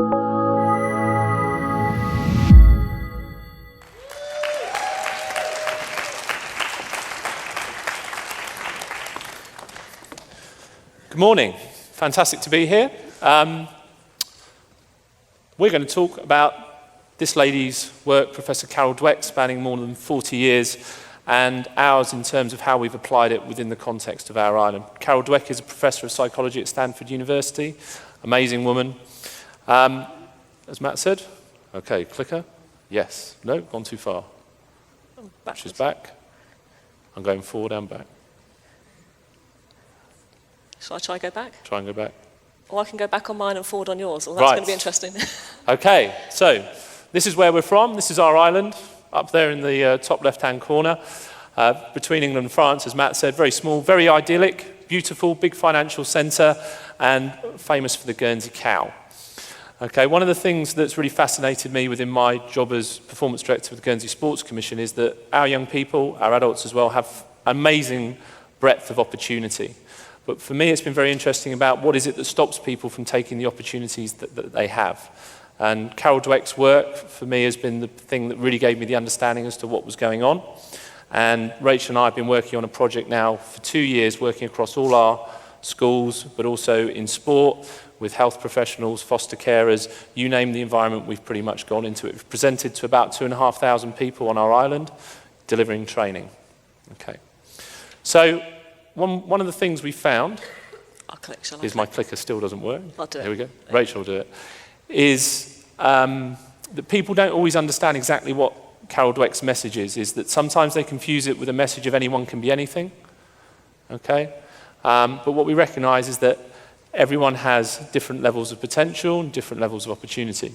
Good morning. Fantastic to be here. We're going to talk about this lady's work, Professor Carol Dweck, spanning more than 40 years, and ours in terms of how we've applied it within the context of our island. Carol Dweck is a professor of psychology at Stanford University. Amazing woman. As Matt said, okay, clicker. Yes. No, gone too far. She's back. I'm going forward and back. Shall I try and go back? Try and go back. Or I can go back on mine and forward on yours. Well, that's going to be interesting. Okay, so this is where we're from. This is our island, up there in the top left-hand corner, between England and France, as Matt said. Very small, very idyllic, beautiful, big financial centre, and famous for the Guernsey cow. Okay, one of the things that's really fascinated me within my job as performance director of the Guernsey Sports Commission is that our young people, our adults as well, have amazing breadth of opportunity. But for me, it's been very interesting about what is it that stops people from taking the opportunities that they have. And Carol Dweck's work, for me, has been the thing that really gave me the understanding as to what was going on. And Rachel and I have been working on a project now for 2 years, working across all our schools, but also in sport, with health professionals, foster carers, you name the environment, we've pretty much gone into it. We've presented to about 2,500 people on our island, delivering training. Okay. So, one of the things we found is my clicker still doesn't work. I'll do it. Here we go. Rachel will do it. Is that people don't always understand exactly what Carol Dweck's message is that sometimes they confuse it with a message of anyone can be anything. Okay? But what we recognise is that everyone has different levels of potential and different levels of opportunity.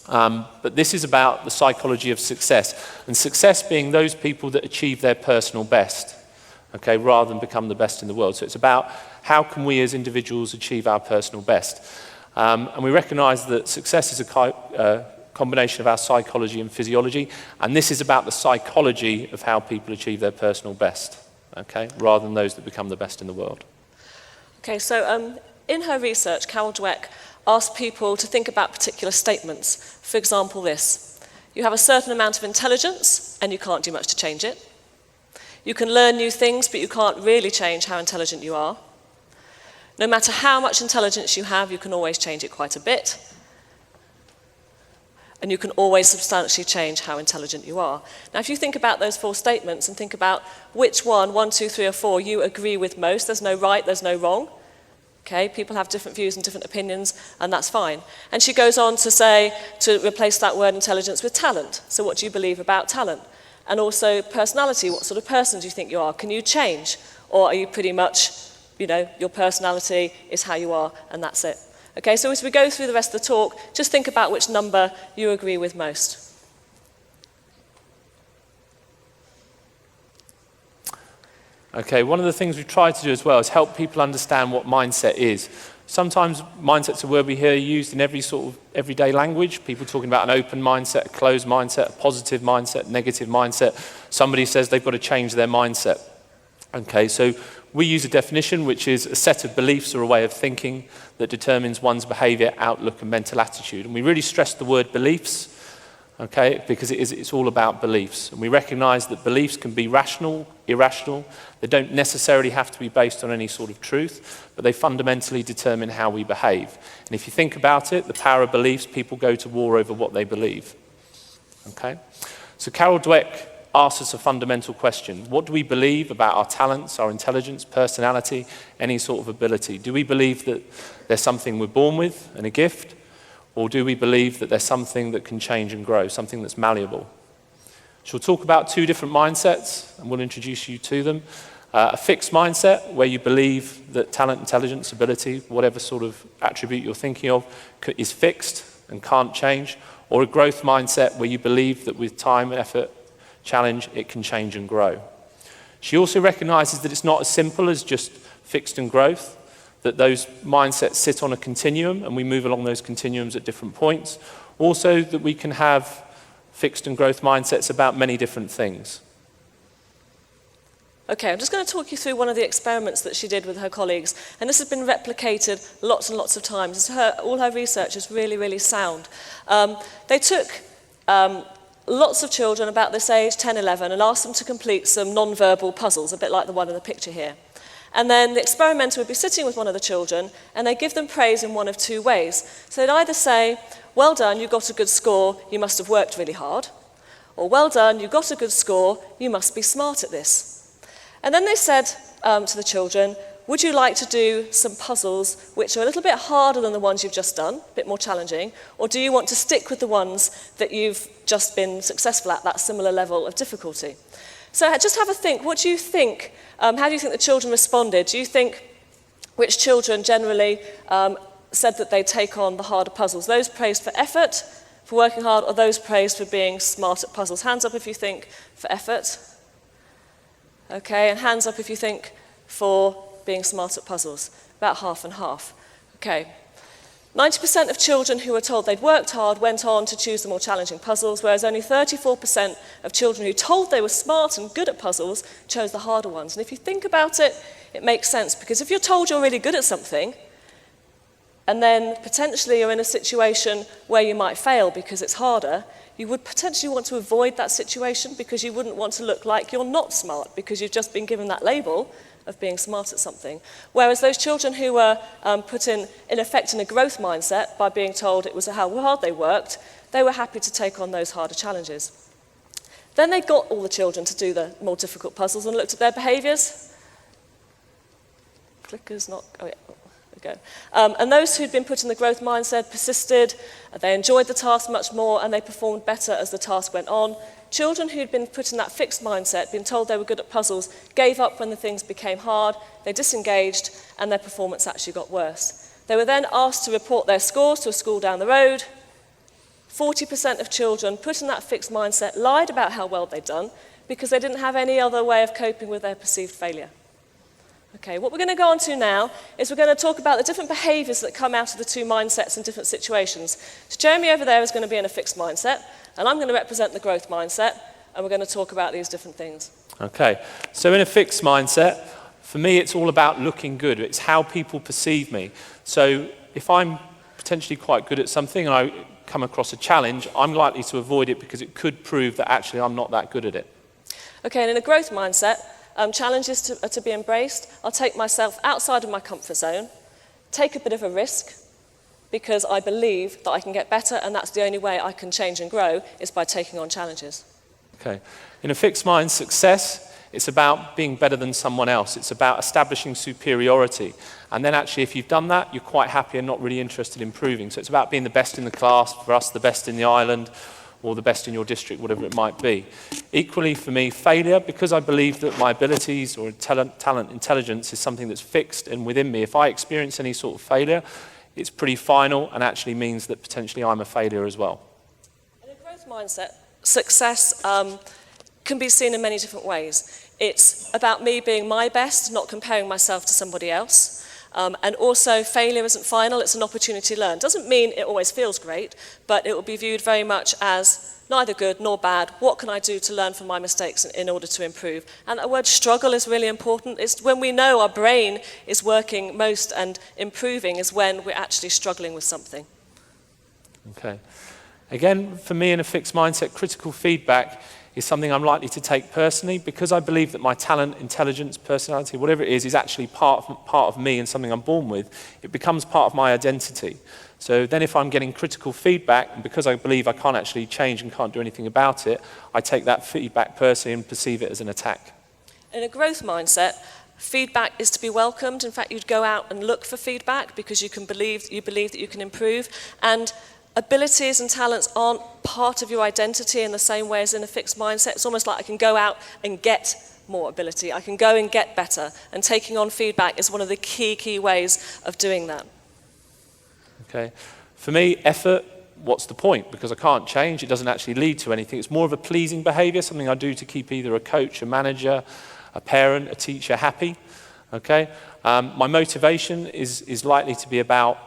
But this is about the psychology of success, and success being those people that achieve their personal best. Okay, rather than become the best in the world. So it's about how can we as individuals achieve our personal best. And we recognise that success is a combination of our psychology and physiology, and this is about the psychology of how people achieve their personal best, okay, rather than those that become the best in the world. Okay, so in her research, Carol Dweck asked people to think about particular statements. For example, this: you have a certain amount of intelligence and you can't do much to change it. You can learn new things, but you can't really change how intelligent you are. No matter how much intelligence you have, you can always change it quite a bit. And you can always substantially change how intelligent you are. Now, if you think about those 4 statements and think about which one, 1, 2, 3, or 4, you agree with most, there's no right, there's no wrong. Okay, people have different views and different opinions, and that's fine. And she goes on to say, to replace that word intelligence with talent. So what do you believe about talent? And also personality, what sort of person do you think you are? Can you change? Or are you pretty much, your personality is how you are and that's it? Okay, so as we go through the rest of the talk, just think about which number you agree with most. Okay, one of the things we've tried to do as well is help people understand what mindset is. Sometimes mindsets are a word we hear used in every sort of everyday language. People talking about an open mindset, a closed mindset, a positive mindset, negative mindset. Somebody says they've got to change their mindset. Okay, so we use a definition which is a set of beliefs or a way of thinking that determines one's behaviour, outlook and mental attitude. And we really stress the word beliefs, okay, because it's all about beliefs. And we recognise that beliefs can be rational, irrational. They don't necessarily have to be based on any sort of truth, but they fundamentally determine how we behave. And if you think about it, the power of beliefs, people go to war over what they believe. Okay? So Carol Dweck asks us a fundamental question. What do we believe about our talents, our intelligence, personality, any sort of ability? Do we believe that there's something we're born with and a gift? Or do we believe that there's something that can change and grow, something that's malleable? She'll talk about 2 different mindsets, and we'll introduce you to them. A fixed mindset, where you believe that talent, intelligence, ability, whatever sort of attribute you're thinking of, is fixed and can't change. Or a growth mindset, where you believe that with time, effort, challenge, it can change and grow. She also recognises that it's not as simple as just fixed and growth, that those mindsets sit on a continuum and we move along those continuums at different points. Also that we can have fixed and growth mindsets about many different things. Okay, I'm just going to talk you through one of the experiments that she did with her colleagues, and this has been replicated lots and lots of times. All her research is really, really sound. They took lots of children about this age, 10, 11, and asked them to complete some non-verbal puzzles, a bit like the one in the picture here. And then the experimenter would be sitting with one of the children, and they give them praise in one of two ways. So they'd either say, well done, you got a good score, you must have worked really hard, or well done, you got a good score, you must be smart at this. And then they said to the children, would you like to do some puzzles which are a little bit harder than the ones you've just done, a bit more challenging, or do you want to stick with the ones that you've just been successful at, that similar level of difficulty? So just have a think. What do you think? How do you think the children responded? Do you think which children generally said that they'd take on the harder puzzles? Those praised for effort, for working hard, or those praised for being smart at puzzles? Hands up if you think for effort. Okay, and hands up if you think for being smart at puzzles. About half and half. Okay. 90% of children who were told they'd worked hard went on to choose the more challenging puzzles, whereas only 34% of children who told they were smart and good at puzzles chose the harder ones. And if you think about it, it makes sense, because if you're told you're really good at something, and then potentially you're in a situation where you might fail because it's harder, you would potentially want to avoid that situation because you wouldn't want to look like you're not smart because you've just been given that label of being smart at something. Whereas those children who were put in effect in a growth mindset by being told it was how hard they worked, they were happy to take on those harder challenges. Then they got all the children to do the more difficult puzzles and looked at their behaviours. Clicker's not, oh yeah. Go. And those who'd been put in the growth mindset persisted, they enjoyed the task much more, and they performed better as the task went on. Children who'd been put in that fixed mindset, been told they were good at puzzles, gave up when the things became hard, they disengaged, and their performance actually got worse. They were then asked to report their scores to a school down the road. 40% of children put in that fixed mindset lied about how well they'd done because they didn't have any other way of coping with their perceived failure. Okay, what we're going to go on to now is we're going to talk about the different behaviours that come out of the two mindsets in different situations. So Jeremy over there is going to be in a fixed mindset, and I'm going to represent the growth mindset, and we're going to talk about these different things. Okay, so in a fixed mindset, for me it's all about looking good. It's how people perceive me. So if I'm potentially quite good at something and I come across a challenge, I'm likely to avoid it because it could prove that actually I'm not that good at it. Okay, and in a growth mindset, challenges are to be embraced. I'll take myself outside of my comfort zone, take a bit of a risk, because I believe that I can get better, and that's the only way I can change and grow is by taking on challenges. Okay. In a fixed mind, success, it's about being better than someone else. It's about establishing superiority. And then actually, if you've done that, you're quite happy and not really interested in improving. So it's about being the best in the class, for us, the best in the island, or the best in your district, whatever it might be. Equally for me, failure, because I believe that my abilities or talent, intelligence is something that's fixed and within me. If I experience any sort of failure, it's pretty final and actually means that potentially I'm a failure as well. In a growth mindset, success can be seen in many different ways. It's about me being my best, not comparing myself to somebody else. And also, failure isn't final, it's an opportunity to learn. Doesn't mean it always feels great, but it will be viewed very much as neither good nor bad. What can I do to learn from my mistakes in order to improve? And that word struggle is really important. It's when we know our brain is working most and improving is when we're actually struggling with something. Okay. Again, for me in a fixed mindset, critical feedback is something I'm likely to take personally because I believe that my talent, intelligence, personality, whatever it is actually part of me and something I'm born with. It becomes part of my identity. So then if I'm getting critical feedback, and because I believe I can't actually change and can't do anything about it, I take that feedback personally and perceive it as an attack. In a growth mindset, feedback is to be welcomed. In fact, you'd go out and look for feedback because you believe that you can improve. And abilities and talents aren't part of your identity in the same way as in a fixed mindset. It's almost like I can go out and get more ability. I can go and get better. And taking on feedback is one of the key ways of doing that. Okay. For me, effort, what's the point? Because I can't change, it doesn't actually lead to anything. It's more of a pleasing behavior, something I do to keep either a coach, a manager, a parent, a teacher happy. Okay. My motivation is likely to be about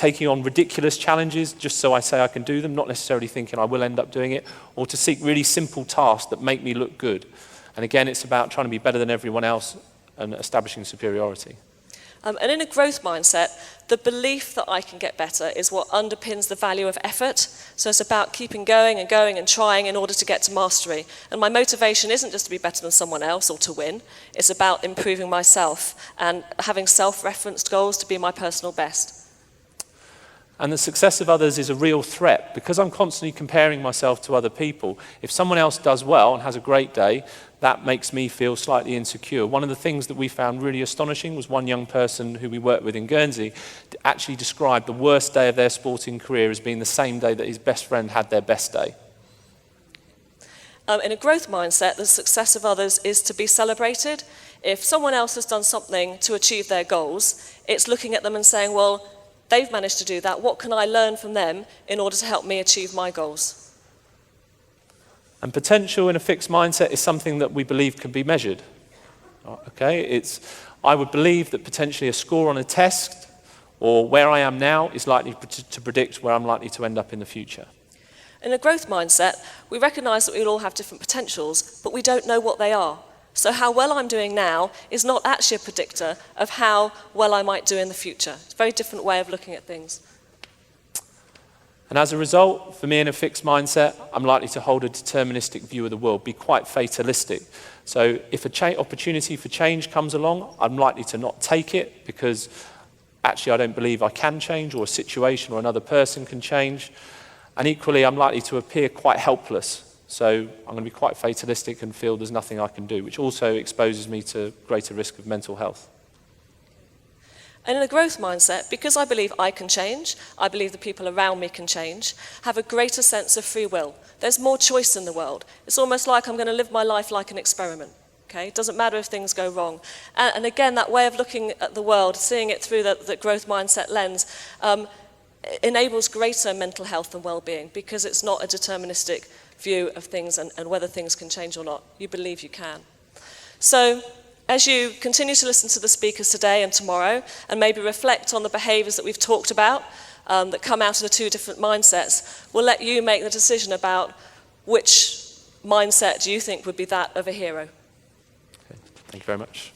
taking on ridiculous challenges just so I say I can do them, not necessarily thinking I will end up doing it, or to seek really simple tasks that make me look good. And again, it's about trying to be better than everyone else and establishing superiority. And in a growth mindset, the belief that I can get better is what underpins the value of effort. So it's about keeping going and trying in order to get to mastery. And my motivation isn't just to be better than someone else or to win. It's about improving myself and having self-referenced goals to be my personal best. And the success of others is a real threat. Because I'm constantly comparing myself to other people, if someone else does well and has a great day, that makes me feel slightly insecure. One of the things that we found really astonishing was one young person who we worked with in Guernsey actually described the worst day of their sporting career as being the same day that his best friend had their best day. In a growth mindset, the success of others is to be celebrated. If someone else has done something to achieve their goals, it's looking at them and saying, well, they've managed to do that. What can I learn from them in order to help me achieve my goals? And potential in a fixed mindset is something that we believe can be measured. Okay, I would believe that potentially a score on a test or where I am now is likely to predict where I'm likely to end up in the future. In a growth mindset, we recognise that we all have different potentials, but we don't know what they are. So how well I'm doing now is not actually a predictor of how well I might do in the future. It's a very different way of looking at things. And as a result, for me in a fixed mindset, I'm likely to hold a deterministic view of the world, be quite fatalistic. So if an opportunity for change comes along, I'm likely to not take it because actually I don't believe I can change or a situation or another person can change. And equally, I'm likely to appear quite helpless. So I'm going to be quite fatalistic and feel there's nothing I can do, which also exposes me to greater risk of mental health. And in a growth mindset, because I believe I can change, I believe the people around me can change, have a greater sense of free will. There's more choice in the world. It's almost like I'm going to live my life like an experiment. Okay? It doesn't matter if things go wrong. And again, that way of looking at the world, seeing it through the growth mindset lens, enables greater mental health and well-being because it's not a deterministic view of things and whether things can change or not. You believe you can. So, as you continue to listen to the speakers today and tomorrow, and maybe reflect on the behaviours that we've talked about that come out of the two different mindsets, we'll let you make the decision about which mindset do you think would be that of a hero. Okay. Thank you very much.